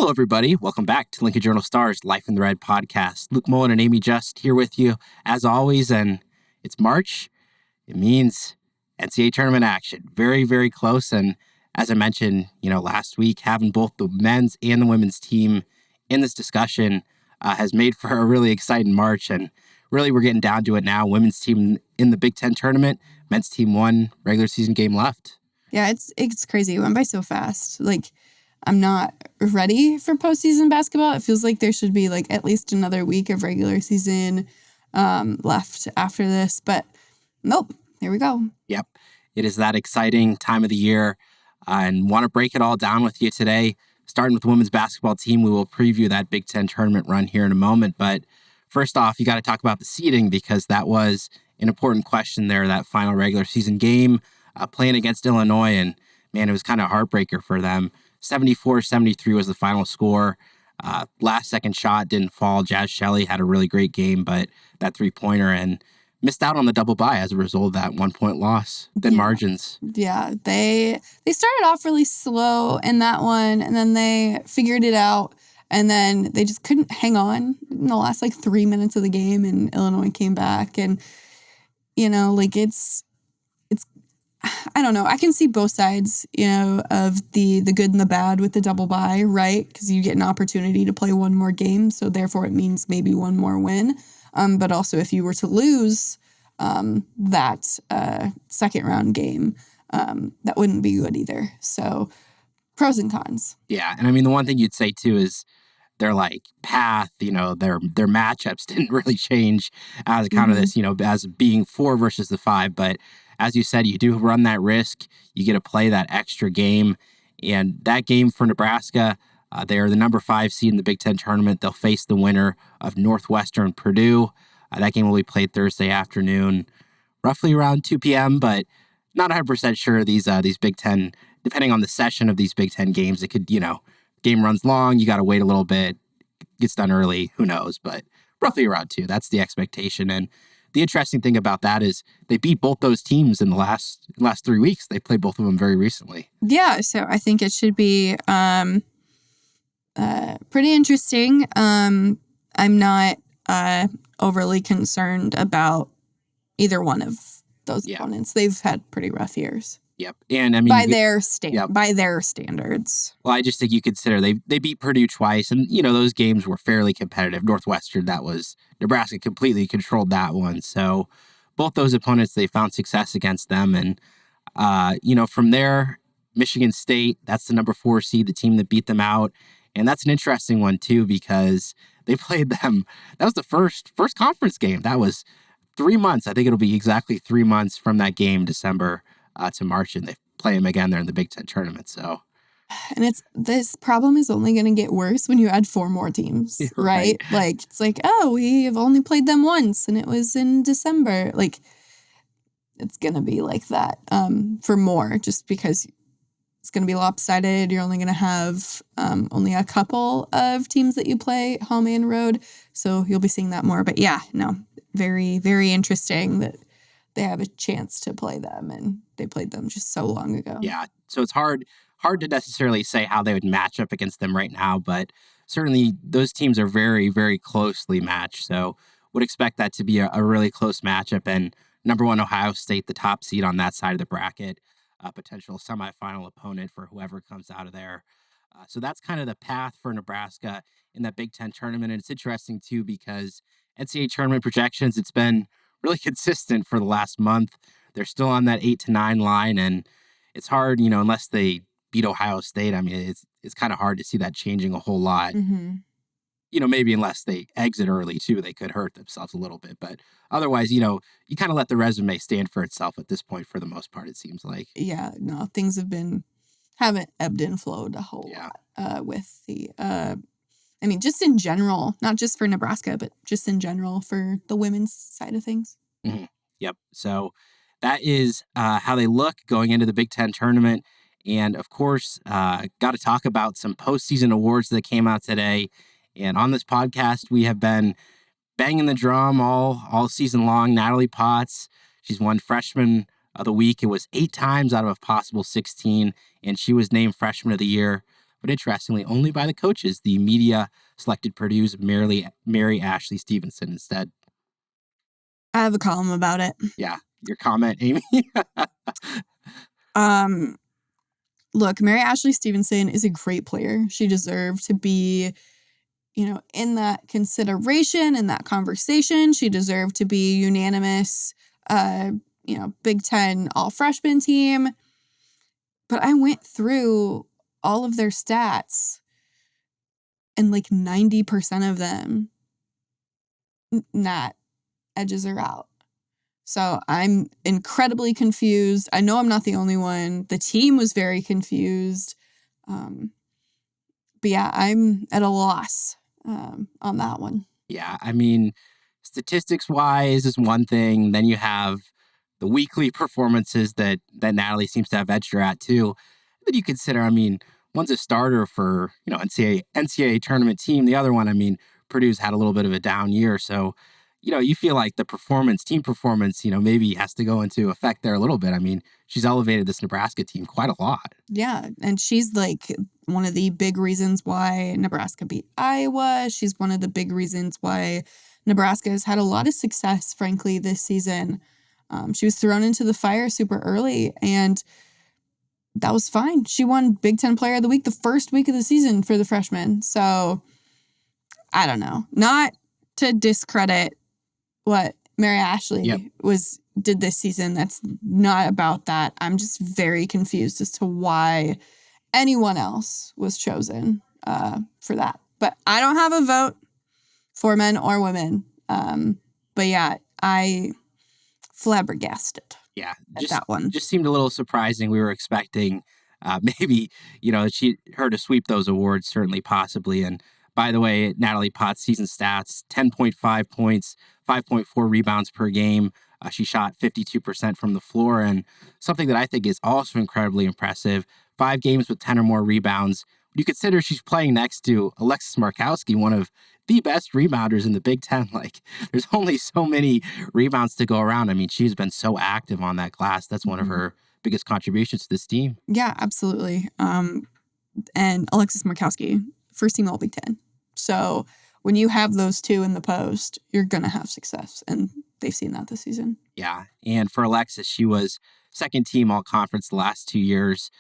Hello, everybody. Welcome back to Lincoln Journal Star's Life in the Red podcast. Luke Mullen and Amy Just here with you, as always, and it's March. It means NCAA tournament action. Very, very close, and as I mentioned, last week, having both the men's and the women's team in this discussion has made for a really exciting March, and really we're getting down to it now. Women's team in the Big Ten tournament, men's team one regular season game left. Yeah, it's crazy. It went by so fast. I'm not ready for postseason basketball. It feels like there should be at least another week of regular season left after this. But nope, here we go. Yep. It is that exciting time of the year and want to break it all down with you today. Starting with the women's basketball team, we will preview that Big Ten tournament run here in a moment. But first off, you got to talk about the seeding because that was an important question there, that final regular season game playing against Illinois. And man, it was kind of a heartbreaker for them. 74-73 was the final score. Last second shot didn't fall. Jazz Shelley had a really great game, but that three-pointer and missed out on the double bye as a result of that 1 point loss. Thin margins. Yeah, they started off really slow in that one, and then they figured it out, and then they just couldn't hang on in the last 3 minutes of the game, and Illinois came back, and it's I don't know. I can see both sides, of the good and the bad with the double bye, right? Because you get an opportunity to play one more game, so therefore it means maybe one more win. But also if you were to lose that second round game, that wouldn't be good either. So pros and cons. Yeah, and I mean the one thing you'd say too is their path, their matchups didn't really change as kind of this, as being 4 versus the 5, but as you said, you do run that risk. You get to play that extra game. And that game for Nebraska, they are the number 5 seed in the Big Ten tournament. They'll face the winner of Northwestern Purdue. That game will be played Thursday afternoon, roughly around 2 p.m., but not 100% sure these Big Ten, depending on the session of these Big Ten games, it could, game runs long. You got to wait a little bit. Gets done early. Who knows? But roughly around 2. That's the expectation. And the interesting thing about that is they beat both those teams in the last 3 weeks. They played both of them very recently. Yeah, so I think it should be pretty interesting. I'm not overly concerned about either one of those opponents. They've had pretty rough years. Yep, and I mean by their standards. Well, I just think you consider they beat Purdue twice, and those games were fairly competitive. Northwestern, that was Nebraska completely controlled that one. So both those opponents, they found success against them, and from there, Michigan State, that's the number 4 seed, the team that beat them out, and that's an interesting one too because they played them. That was the first conference game. That was 3 months. I think it'll be exactly 3 months from that game, December to March, and they play them again there in the Big Ten tournament. So, and this problem is only going to get worse when you add 4 more teams, right? It's we have only played them once, and it was in December. It's going to be like that for more, just because it's going to be lopsided. You're only going to have only a couple of teams that you play home and road, so you'll be seeing that more. But yeah, no, very, very interesting that they have a chance to play them, and they played them just so long ago. Yeah, so it's hard to necessarily say how they would match up against them right now, but certainly those teams are very, very closely matched. So would expect that to be a really close matchup. And number 1 Ohio State, the top seed on that side of the bracket, a potential semifinal opponent for whoever comes out of there. So that's kind of the path for Nebraska in that Big Ten tournament. And it's interesting too because NCAA tournament projections, it's been really consistent for the last month. They're still on that 8-9 line, and it's hard, unless they beat Ohio State. I mean, it's kind of hard to see that changing a whole lot. Mm-hmm. Maybe unless they exit early too, they could hurt themselves a little bit. But otherwise, you kind of let the resume stand for itself at this point for the most part, it seems like. Yeah, no, things haven't ebbed and flowed a whole lot with the just in general, not just for Nebraska, but just in general for the women's side of things. Mm-hmm. Yep. So that is how they look going into the Big Ten tournament. And of course, got to talk about some postseason awards that came out today. And on this podcast, we have been banging the drum all season long. Natalie Potts, she's won Freshman of the Week. It was 8 times out of a possible 16, and she was named Freshman of the Year. but interestingly, only by the coaches. The media selected Purdue's Mary Ashley Stevenson instead. I have a column about it. Yeah, your comment, Amy? Look, Mary Ashley Stevenson is a great player. She deserved to be, in that consideration, in that conversation. She deserved to be unanimous, Big Ten all-freshman team. But I went through all of their stats, and like 90% of them, not edges are out. So I'm incredibly confused. I know I'm not the only one. The team was very confused. But yeah, I'm at a loss on that one. Yeah, I mean, statistics-wise is one thing. Then you have the weekly performances that Natalie seems to have edged her at too. Then you consider, I mean, one's a starter for NCAA tournament team. The other one, I mean, Purdue's had a little bit of a down year, so you feel like the team performance, maybe has to go into effect there a little bit. I mean, she's elevated this Nebraska team quite a lot. Yeah, and she's like one of the big reasons why Nebraska beat Iowa. She's one of the big reasons why Nebraska has had a lot of success, frankly, this season. She was thrown into the fire super early, and that was fine. She won Big Ten Player of the Week the first week of the season for the freshmen. So, I don't know. Not to discredit what Mary Ashley did this season. That's not about that. I'm just very confused as to why anyone else was chosen for that. But I don't have a vote for men or women. But yeah, I flabbergasted. Yeah, at that one. Just seemed a little surprising. We were expecting maybe her to sweep those awards, certainly, possibly. And by the way, Natalie Potts' season stats: 10.5 points, 5.4 rebounds per game. She shot 52% from the floor, and something that I think is also incredibly impressive: 5 games with 10 or more rebounds. When you consider she's playing next to Alexis Markowski, one of the best rebounders in the Big Ten. Like, there's only so many rebounds to go around. I mean, she's been so active on that glass. That's one of her biggest contributions to this team. Yeah, absolutely. And Alexis Markowski, first team All Big Ten. So when you have those two in the post, you're going to have success. And they've seen that this season. Yeah. And for Alexis, she was second team all conference the last 2 years.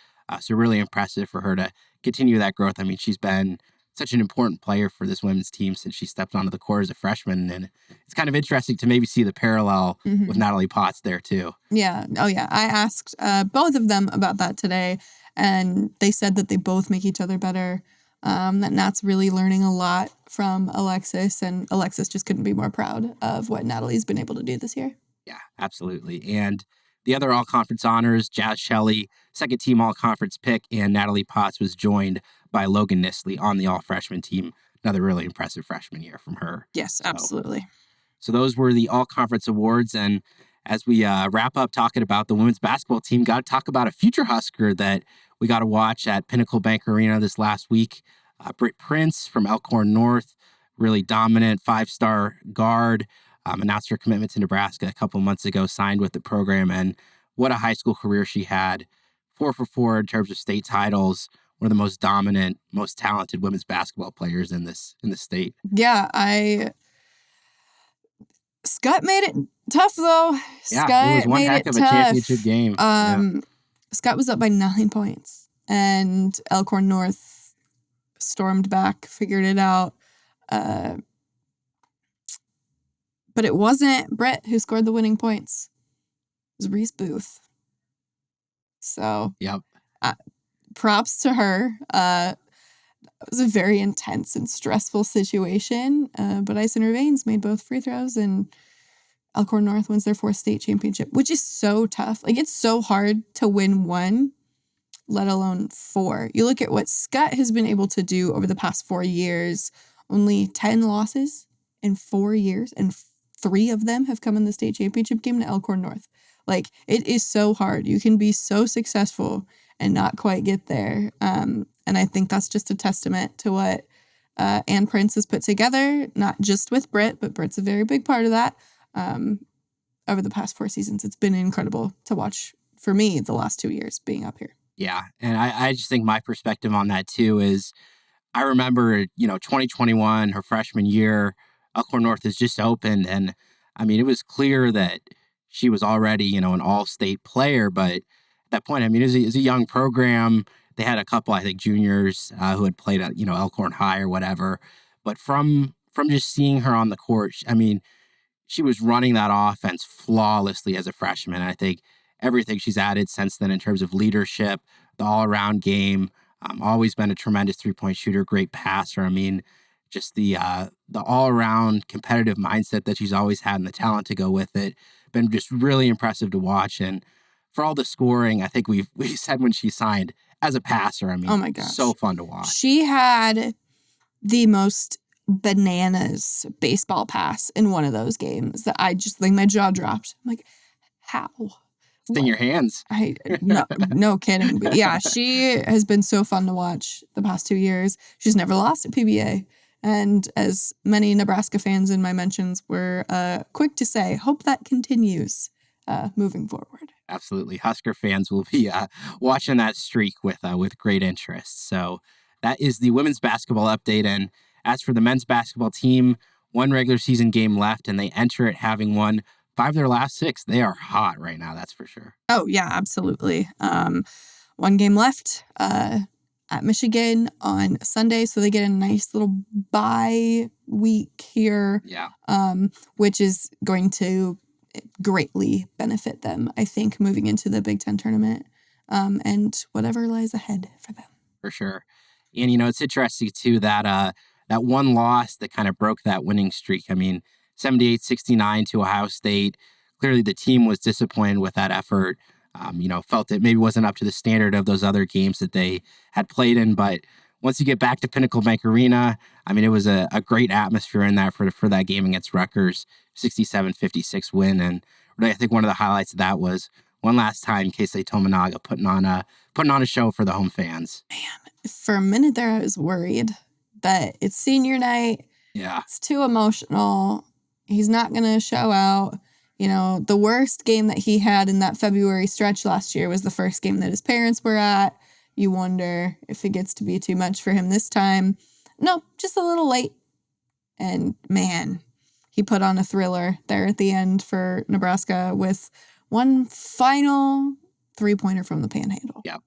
So really impressive for her to continue that growth. I mean, she's been such an important player for this women's team since she stepped onto the court as a freshman. And it's kind of interesting to maybe see the parallel with Natalie Potts there too. Yeah. Oh, yeah. I asked both of them about that today, and they said that they both make each other better. That Nat's really learning a lot from Alexis, and Alexis just couldn't be more proud of what Natalie's been able to do this year. Yeah, absolutely. And the other all-conference honors: Jazz Shelley, second-team all-conference pick, and Natalie Potts was joined by Logan Nisley on the all-freshman team. Another really impressive freshman year from her. Yes, absolutely. So those were the all-conference awards. And as we wrap up talking about the women's basketball team, got to talk about a future Husker that we got to watch at Pinnacle Bank Arena this last week. Britt Prince from Elkhorn North, really dominant 5-star guard, announced her commitment to Nebraska a couple months ago, signed with the program, and what a high school career she had. 4 for 4 in terms of state titles, one of the most dominant, most talented women's basketball players in this state. Yeah, Scott made it tough though. Yeah, Scott it was one made heck it of a tough. championship game. Scott was up by 9 points, and Elkhorn North stormed back, figured it out. But it wasn't Brett who scored the winning points. It was Reese Booth. So, Yep. Props to her. It was a very intense and stressful situation, but Ice in her veins made both free throws, and Elkhorn North wins their 4th state championship, which is so tough. Like, it's so hard to win 1, let alone 4. You look at what Scott has been able to do over the past 4 years, only 10 losses in 4 years, and 3 of them have come in the state championship game to Elkhorn North. Like, it is so hard. You can be so successful and not quite get there. And I think that's just a testament to what Ann Prince has put together, not just with Britt, but Britt's a very big part of that. Over the past 4 seasons, it's been incredible to watch for me the last 2 years being up here. Yeah. And I just think my perspective on that too is I remember, 2021, her freshman year, Elkhorn North has just opened. And I mean, it was clear that she was already, an all state player. But at that point, I mean, it was a young program. They had a couple, I think, juniors who had played at, Elkhorn High or whatever. But from just seeing her on the court, I mean, she was running that offense flawlessly as a freshman. I think everything she's added since then in terms of leadership, the all around game, always been a tremendous 3-point shooter, great passer. I mean, just the all around competitive mindset that she's always had and the talent to go with it. Been just really impressive to watch. And for all the scoring, I think we said when she signed as a passer, I mean, Oh my gosh. so fun to watch. She had the most bananas baseball pass in one of those games that I just, like, my jaw dropped. I'm like, how? It's in your hands. No kidding. But yeah, she has been so fun to watch the past 2 years. She's never lost at PBA. And as many Nebraska fans in my mentions were quick to say, hope that continues moving forward. Absolutely. Husker fans will be watching that streak with great interest. So that is the women's basketball update. And as for the men's basketball team, one regular season game left, and they enter it having won 5 of their last 6. They are hot right now, that's for sure. Oh, yeah, absolutely. One game left at Michigan on Sunday, so they get a nice little bye week here, which is going to greatly benefit them, I think, moving into the Big Ten tournament and whatever lies ahead for them. For sure. And, it's interesting, too, that that one loss that kind of broke that winning streak. I mean, 78-69 to Ohio State. Clearly, the team was disappointed with that effort. Felt it maybe wasn't up to the standard of those other games that they had played in. But once you get back to Pinnacle Bank Arena, I mean, it was a great atmosphere in that for that game against Rutgers, 67-56 win. And really, I think one of the highlights of that was one last time, Keisei Tominaga putting on a show for the home fans. Man, for a minute there, I was worried that it's senior night. Yeah. It's too emotional. He's not going to show out. The worst game that he had in that February stretch last year was the first game that his parents were at. You wonder if it gets to be too much for him this time. Nope, just a little late. And man, he put on a thriller there at the end for Nebraska with one final 3-pointer from the panhandle. Yeah.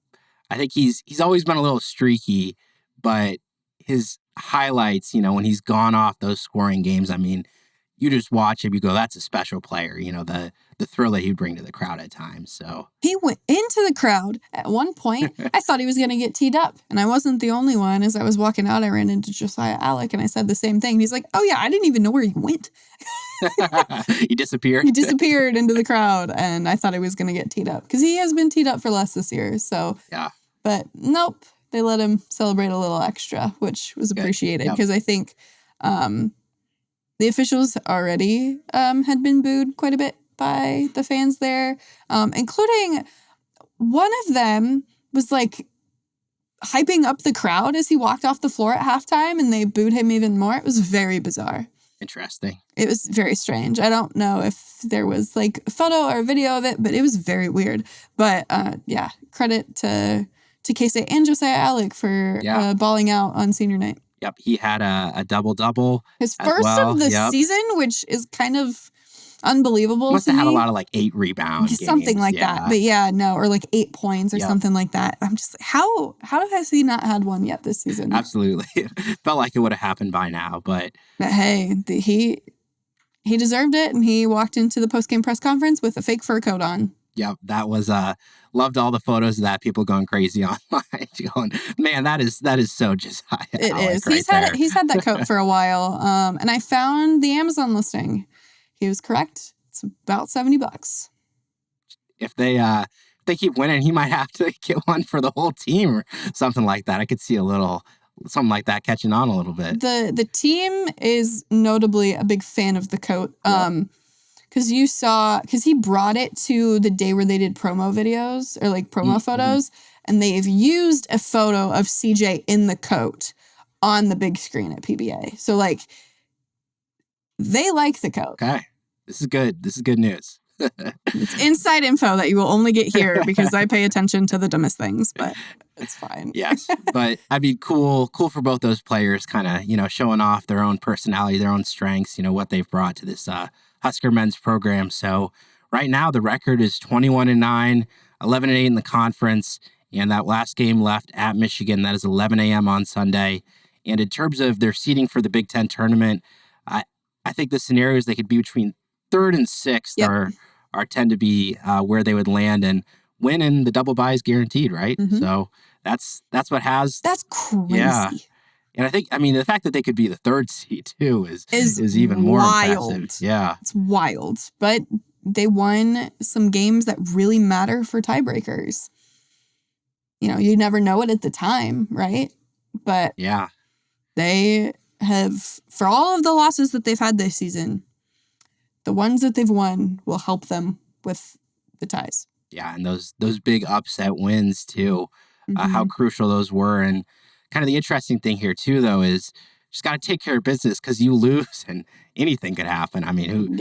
I think he's always been a little streaky, but his highlights, when he's gone off those scoring games, I mean, you just watch him, you go, that's a special player, the thrill that he'd bring to the crowd at times. So he went into the crowd at one point. I thought he was going to get teed up, and I wasn't the only one. As I was walking out, I ran into Josiah Alec, and I said the same thing. And he's like, oh yeah, I didn't even know where he went. He disappeared? He disappeared into the crowd, and I thought he was going to get teed up because he has been teed up for less this year. So yeah. But nope, they let him celebrate a little extra, which was appreciated because I think the officials already had been booed quite a bit by the fans there, including one of them was like hyping up the crowd as he walked off the floor at halftime, and they booed him even more. It was very bizarre. Interesting. It was very strange. I don't know if there was like a photo or a video of it, but it was very weird. But yeah, credit to Keisei and Josiah Alec for balling out on senior night. Yep, he had a double-double. His first of the season, which is kind of unbelievable. Must have had a lot of 8 rebounds. Something like that. But yeah, no, or 8 points or something like that. I'm just like, how has he not had one yet this season? Absolutely. Felt like it would have happened by now, but hey, he deserved it, and he walked into the post-game press conference with a fake fur coat on. Yep, that was loved all the photos of that. People going crazy online, going, man, that is so Josiah. It is. He's had that coat for a while, and I found the Amazon listing. He was correct. It's about $70. If they keep winning, he might have to get one for the whole team or something like that. I could see something like that catching on a little bit. The team is notably a big fan of the coat. Because he brought it to the day where they did promo videos or promo photos, and they've used a photo of CJ in the coat on the big screen at PBA. So they like the coat. Okay. This is good. This is good news. It's inside info that you will only get here because I pay attention to the dumbest things, but it's fine. Yes. But I mean, cool for both those players, kind of, showing off their own personality, their own strengths, what they've brought to this Husker men's program. So right now the record is 21-9, 11-8 in the conference. And that last game left at Michigan, that is 11 a.m. on Sunday. And in terms of their seeding for the Big Ten tournament, I think the scenarios they could be between third and sixth are tend to be where they would land, and winning the double bye is guaranteed, right? Mm-hmm. So that's what has. That's crazy. Yeah. And I mean, the fact that they could be the third seed too is even more impressive. Yeah. It's wild. But they won some games that really matter for tiebreakers. You never know it at the time, right? But yeah, they have, for all of the losses that they've had this season, the ones that they've won will help them with the ties. Yeah, and those big upset wins too, how crucial those were. And kind of the interesting thing here too, though, is just got to take care of business, because you lose and anything could happen. I mean,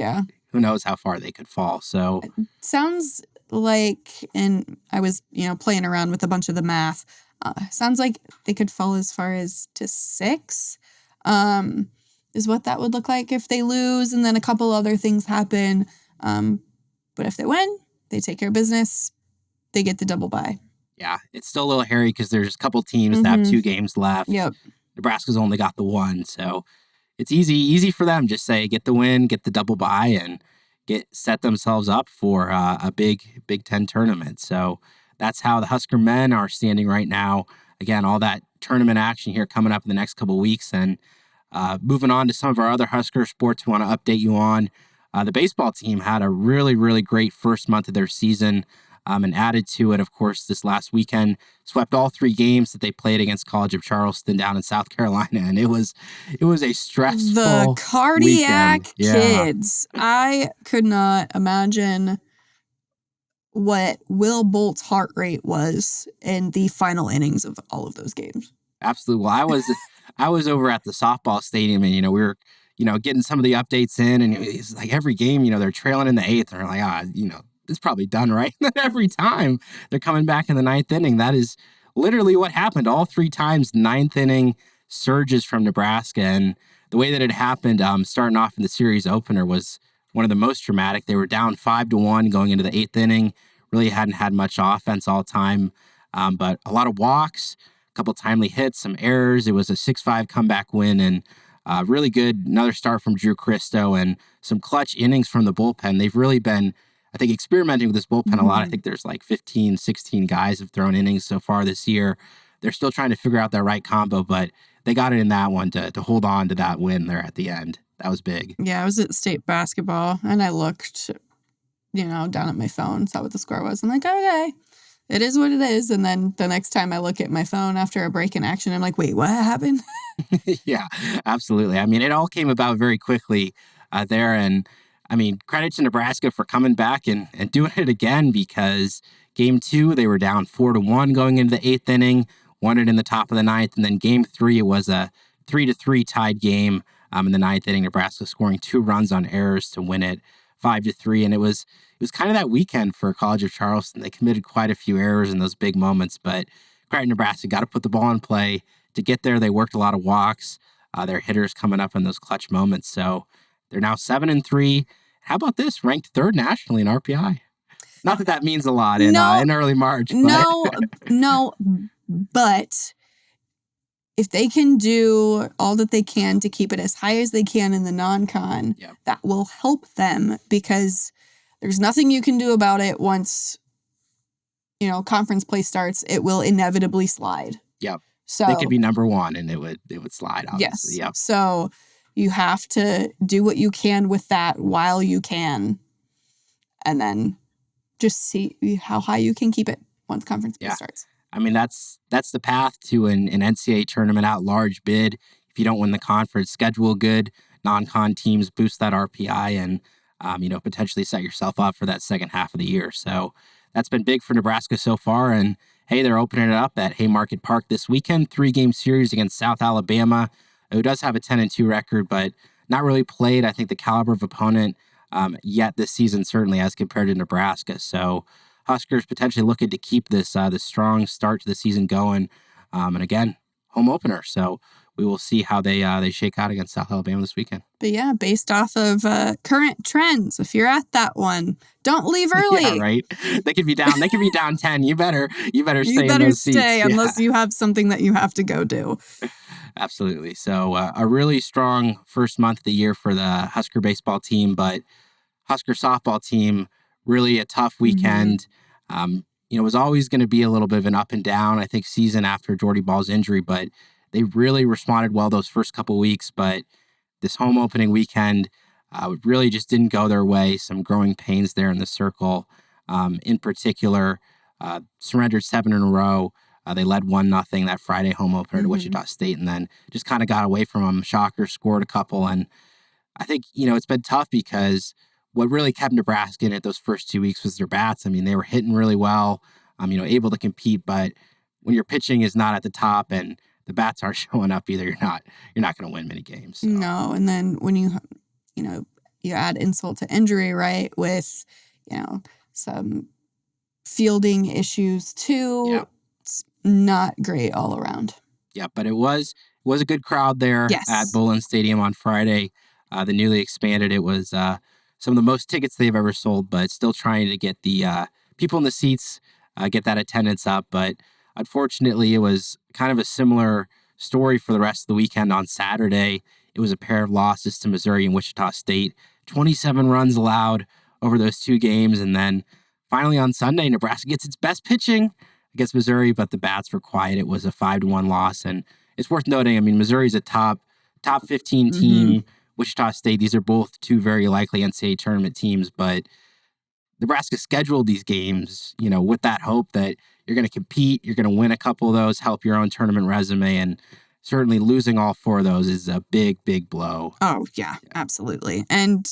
who knows how far they could fall. So it sounds like, and I was playing around with a bunch of the math. Sounds like they could fall as far as to 6. Is what that would look like if they lose and then a couple other things happen. But if they win, they take care of business, they get the double bye. Yeah, it's still a little hairy because there's a couple teams that have 2 games left. Yep. Nebraska's only got the 1, so it's easy for them. Just say, get the win, get the double bye, and set themselves up for a Big Ten tournament. So that's how the Husker men are standing right now. Again, all that tournament action here coming up in the next couple of weeks. And moving on to some of our other Husker sports we want to update you on. The baseball team had a really, really great first month of their season, and added to it, of course, this last weekend, swept all 3 games that they played against College of Charleston down in South Carolina. And it was a stressful The cardiac weekend. kids. I could not imagine what Will Bolt's heart rate was in the final innings of all of those games. Absolutely. Well, I was over at the softball stadium, and we were getting some of the updates in, and it's like every game, they're trailing in the 8th, and they're like, it's probably done, right? And then every time they're coming back in the 9th inning, that is literally what happened. All 3 times, 9th inning surges from Nebraska, and the way that it happened, starting off in the series opener, was one of the most dramatic. They were down 5-1 going into the 8th inning. Really hadn't had much offense all time, but a lot of walks, a couple timely hits, some errors. It was a 6-5 comeback win, and really good. Another start from Drew Christo, and some clutch innings from the bullpen. They've really been, I think, experimenting with this bullpen a lot. I think there's like 15, 16 guys have thrown innings so far this year. They're still trying to figure out that right combo, but they got it in that one to hold on to that win there at the end. That was big. Yeah, I was at state basketball, and I looked, down at my phone, saw what the score was. I'm like, okay, it is what it is. And then the next time I look at my phone after a break in action, I'm like, wait, what happened? Yeah, absolutely. I mean, it all came about very quickly there. And I mean, credit to Nebraska for coming back and doing it again, because game 2, they were down 4-1 going into the 8th inning, won it in the top of the 9th. And then game 3, it was a 3-3 tied game in the 9th inning. Nebraska scoring 2 runs on errors to win it 5-3. And it was kind of that weekend for College of Charleston. They committed quite a few errors in those big moments, but credit Nebraska, got to put the ball in play. To get there, they worked a lot of walks. Their hitters coming up in those clutch moments. So they're now 7-3. How about this? Ranked 3rd nationally in RPI. Not that means a lot in early March. But. No, but if they can do all that they can to keep it as high as they can in the non-con, that will help them, because there's nothing you can do about it once, conference play starts. It will inevitably slide. Yep. So they could be number 1 and it would slide, obviously. Yes. Yep. So you have to do what you can with that while you can, and then just see how high you can keep it once conference play starts. I mean, that's the path to an NCAA tournament at-large bid. If you don't win the conference, schedule good non-con teams, boost that RPI, and potentially set yourself up for that second half of the year. So that's been big for Nebraska so far. And hey, they're opening it up at Haymarket Park this weekend. 3-game series against South Alabama, who does have a 10-2 record, but not really played, I think, the caliber of opponent yet this season, certainly as compared to Nebraska. So Huskers potentially looking to keep this strong start to the season going. And again, home opener. So we will see how they shake out against South Alabama this weekend. But yeah, based off of current trends, if you're at that one, don't leave early. Yeah, right. They could be down. They could be down 10. You better stay in those seats. Unless you have something that you have to go do. Absolutely. So a really strong first month of the year for the Husker baseball team, but Husker softball team, really a tough weekend. It was always going to be a little bit of an up and down, I think, season after Jordy Ball's injury, but they really responded well those first couple weeks. But this home opening weekend really just didn't go their way. Some growing pains there in the circle. In particular, surrendered 7 in a row. They led 1-0 that Friday home opener to Wichita State, and then just kind of got away from them. Shocker scored a couple, and I think it's been tough because what really kept Nebraska in it those first 2 weeks was their bats. I mean, they were hitting really well, able to compete, but when your pitching is not at the top and the bats aren't showing up either, you're not going to win many games. So. No, and then when you add insult to injury, right, with some fielding issues too. Yeah. It's not great all around. Yeah, but it was a good crowd there at Bullen Stadium on Friday. The newly expanded, it was some of the most tickets they've ever sold, but still trying to get the people in the seats, get that attendance up. But unfortunately, it was kind of a similar story for the rest of the weekend on Saturday. It was a pair of losses to Missouri and Wichita State, 27 runs allowed over those 2 games. And then finally on Sunday, Nebraska gets its best pitching against Missouri, but the bats were quiet. It was a 5-1 loss. And it's worth noting, I mean, Missouri's a top 15 team. Wichita State, these are both 2 very likely NCAA tournament teams, but Nebraska scheduled these games, with that hope that you're going to compete, you're going to win a couple of those, help your own tournament resume, and certainly losing all 4 of those is a big, big blow. Oh, yeah, absolutely. And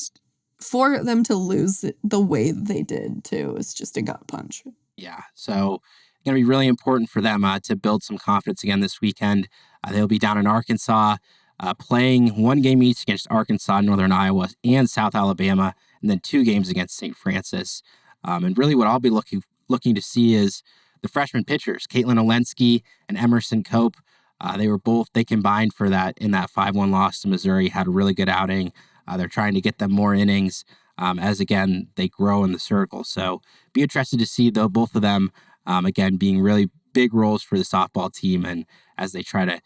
for them to lose the way they did, too, is just a gut punch. Yeah, so going to be really important for them to build some confidence again this weekend. They'll be down in Arkansas, playing 1 game each against Arkansas, Northern Iowa, and South Alabama, and then 2 games against St. Francis. And really what I'll be looking to see is the freshman pitchers, Caitlin Olensky and Emerson Cope. They combined for that in that 5-1 loss to Missouri, had a really good outing. They're trying to get them more innings as, again, they grow in the circle. So be interested to see, though, both of them, again, being really big roles for the softball team, and as they try to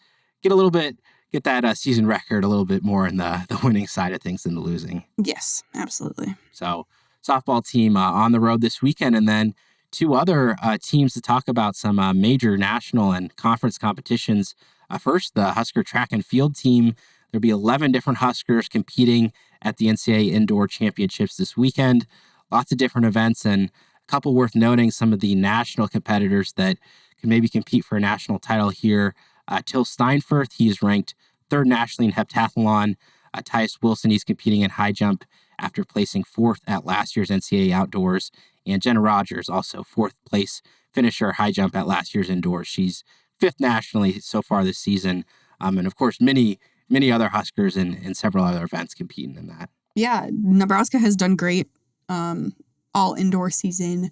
get that season record a little bit more in the winning side of things than the losing. Yes, absolutely. So softball team on the road this weekend, and then 2 other teams to talk about some major national and conference competitions. First, the Husker track and field team. There'll be 11 different Huskers competing at the NCAA Indoor Championships this weekend. Lots of different events, and a couple worth noting, some of the national competitors that can maybe compete for a national title here. Till Steinfurth, he's ranked 3rd nationally in heptathlon. Tyus Wilson, he's competing in high jump after placing 4th at last year's NCAA Outdoors. And Jenna Rogers, also 4th place finisher high jump at last year's indoors. She's 5th nationally so far this season. And of course, many other Huskers and several other events competing in that. Yeah, Nebraska has done great all indoor season.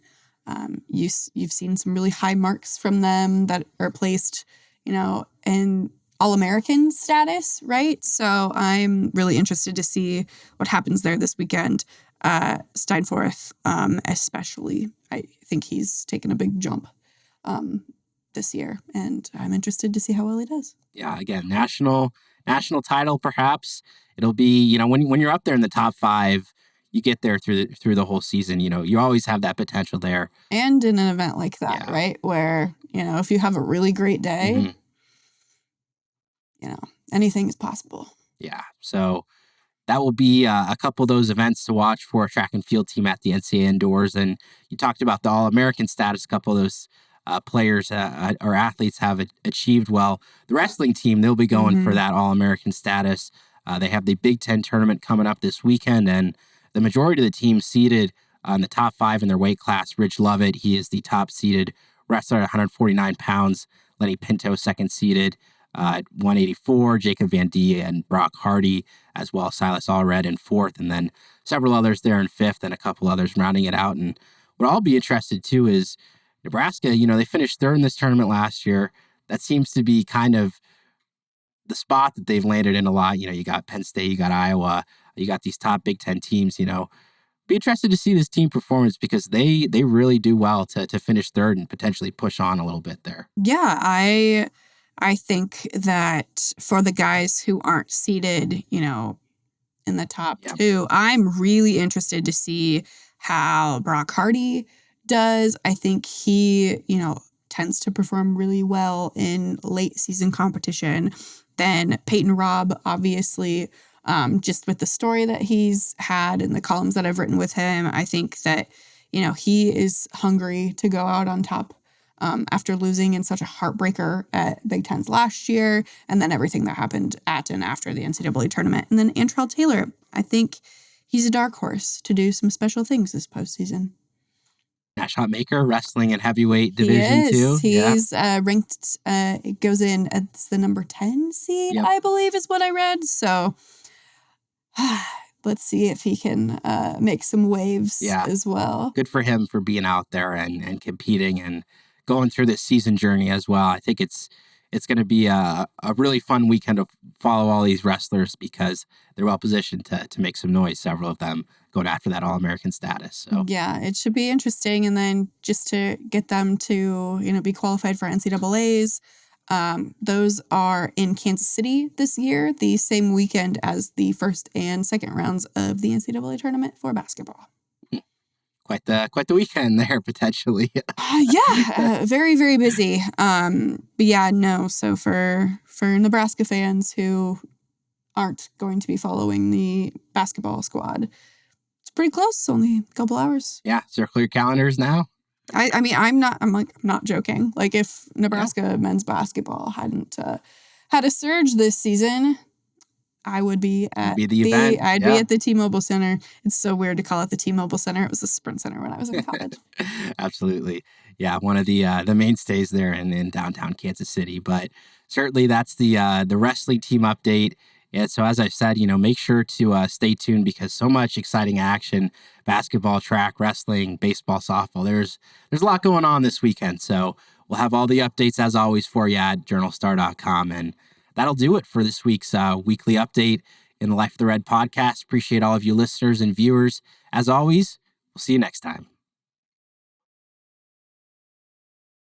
You've seen some really high marks from them that are placed, in All-American status, right? So I'm really interested to see what happens there this weekend. Steinforth, especially, I think he's taken a big jump this year, and I'm interested to see how well he does. Yeah, again, national title, perhaps. It'll be, when you're up there in the top 5, you get there through the whole season. You always have that potential there. And in an event like that, right, where if you have a really great day, anything is possible. Yeah, so that will be a couple of those events to watch for a track and field team at the NCAA Indoors. And you talked about the All-American status. A couple of those players or athletes have achieved well. The wrestling team, they'll be going for that All-American status. They have the Big Ten tournament coming up this weekend, and the majority of the team seated in the top 5 in their weight class. Rich Lovett, he is the top seeded wrestler at 149 pounds. Lenny Pinto, second seeded. at 184, Jacob Van D and Brock Hardy, as well as Silas Allred in fourth, and then several others there in fifth, and a couple others rounding it out. And what I'll be interested too is Nebraska. They finished third in this tournament last year. That seems to be kind of the spot that they've landed in a lot. You got Penn State, you got Iowa, you got these top Big Ten teams. Be interested to see this team performance because they really do well to finish third and potentially push on a little bit there. Yeah, I think that for the guys who aren't seated, in the top two, I'm really interested to see how Brock Hardy does. I think he, tends to perform really well in late season competition. Then Peyton Robb, obviously, just with the story that he's had and the columns that I've written with him, I think that, he is hungry to go out on top after losing in such a heartbreaker at Big Tens last year, and then everything that happened at and after the NCAA tournament. And then Antrell Taylor, I think he's a dark horse to do some special things this postseason. Shot maker, wrestling and heavyweight division too. He's ranked, it goes in as the number 10 seed, I believe is what I read. So let's see if he can make some waves as well. Good for him for being out there and competing and going through this season journey as well. I think it's going to be a really fun weekend to follow all these wrestlers because they're well positioned to make some noise, several of them going after that All-American status. So yeah, it should be interesting. And then just to get them to, be qualified for NCAAs, those are in Kansas City this year, the same weekend as the first and second rounds of the NCAA tournament for basketball. Quite the weekend there, potentially. Very, very busy. But yeah, no. So for Nebraska fans who aren't going to be following the basketball squad, it's pretty close. Only a couple hours. Yeah, circle your calendars now. I mean, I'm not joking. Like if Nebraska men's basketball hadn't had a surge this season, I would be at the event. I'd be at the T-Mobile Center. It's so weird to call it the T-Mobile Center. It was the Sprint Center when I was in college. Absolutely. Yeah, one of the mainstays there in downtown Kansas City. But certainly that's the wrestling team update. And so as I said, make sure to stay tuned because so much exciting action, basketball, track, wrestling, baseball, softball. There's a lot going on this weekend. So we'll have all the updates as always for you at journalstar.com. And that'll do it for this week's weekly update in the Life of the Red podcast. Appreciate all of you listeners and viewers. As always, we'll see you next time.